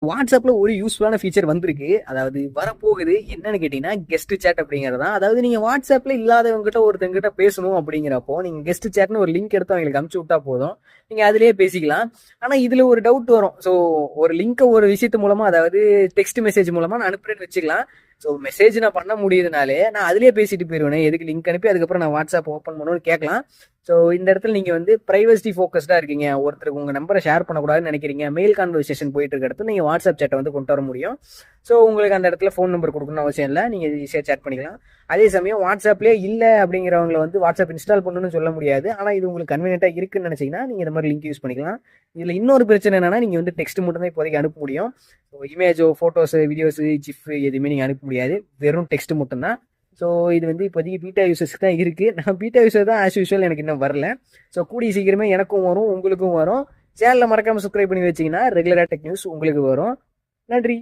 வாட்ஸ்அப்ல ஒரு யூஸ்ஃபுல்லான ஃபீச்சர் வந்திருக்கு. அதாவது வரப்போகுது. என்னன்னு கேட்டீங்கன்னா, கெஸ்ட் சாட் அப்படிங்கிறது தான். அதாவது நீங்க வாட்ஸ்அப்ல இல்லாதவங்ககிட்ட ஒருத்தவங்ககிட்ட பேசணும் அப்படிங்கிறப்போ, நீங்க கெஸ்ட் சாட்ன்னு ஒரு லிங்க் எடுத்து அவங்களுக்கு அனுப்பிச்சு விட்டா போதும். நீங்க அதிலேயே பேசிக்கலாம். ஆனா இதுல ஒரு டவுட் வரும். ஸோ ஒரு லிங்க்க ஒரு விஷயத்து மூலமா, அதாவது டெக்ஸ்ட் மெசேஜ் மூலமா நான் அனுப்புறேன்னு வச்சுக்கலாம். ஸோ மெசேஜ் நான் பண்ண முடியுதுனாலே, நான் அதிலேயே பேசிட்டு போயிருவேனே. எதுக்கு லிங்க் அனுப்பி அதுக்கப்புறம் நான் வாட்ஸ்அப் ஓப்பன் பண்ணணும்னு கேட்கலாம். ஸோ இந்த இடத்துல நீங்க வந்து பிரைவசி ஃபோக்கஸ்டா இருக்கீங்க. ஒருத்தருக்கு உங்க நம்பரை ஷேர் பண்ணக்கூடாதுன்னு நினைக்கிறீங்க. மெயில் கான்வர்சேஷன் போயிட்டு இருக்க இடத்துல நீங்க வாட்ஸ்அப் சேட்டை வந்து கொண்டு வர முடியும். ஸோ உங்களுக்கு அந்த இடத்துல ஃபோன் நம்பர் கொடுக்கணும்னு அவசியம் இல்லை. நீங்க ஈஸியாக சேட் பண்ணிக்கலாம். அதே சமயம் வாட்ஸ்அப்லேயே இல்லை அப்படிங்கிறவங்களை வந்து வாட்ஸ்அப் இன்ஸ்டால் பண்ணணும்னு சொல்ல முடியாது. ஆனால் இது உங்களுக்கு கன்வீனியன்ட்டா இருக்குன்னு நினைச்சீங்கன்னா நீங்க இந்த மாதிரி லிங்க் யூஸ் பண்ணிக்கலாம். இதுல இன்னொரு பிரச்சனை என்னன்னா, நீங்க வந்து டெக்ஸ்ட் மட்டும் தான் இப்போதைக்கு அனுப்ப முடியும். ஸோ இமேஜோ, போட்டோஸ், வீடியோஸ், ஜிஃப் எதுவுமே நீங்க அனுப்ப முடியாது. வெறும் டெக்ஸ்ட் மட்டும் தான். ஸோ இது வந்து இப்போதைக்கு பீட்டா யூசர்ஸ்க்கு தான் இருக்கு. நான் பீட்டா யூசர் தான், ஆஸ் யூஸ்வல் எனக்கு இன்னும் வரல. ஸோ கூடிய சீக்கிரமே எனக்கும் வரும், உங்களுக்கும் வரும். சேனலை மறக்காம சப்ஸ்கிரைப் பண்ணி வச்சீங்கன்னா ரெகுலரா டெக் நியூஸ் உங்களுக்கு வரும். நன்றி.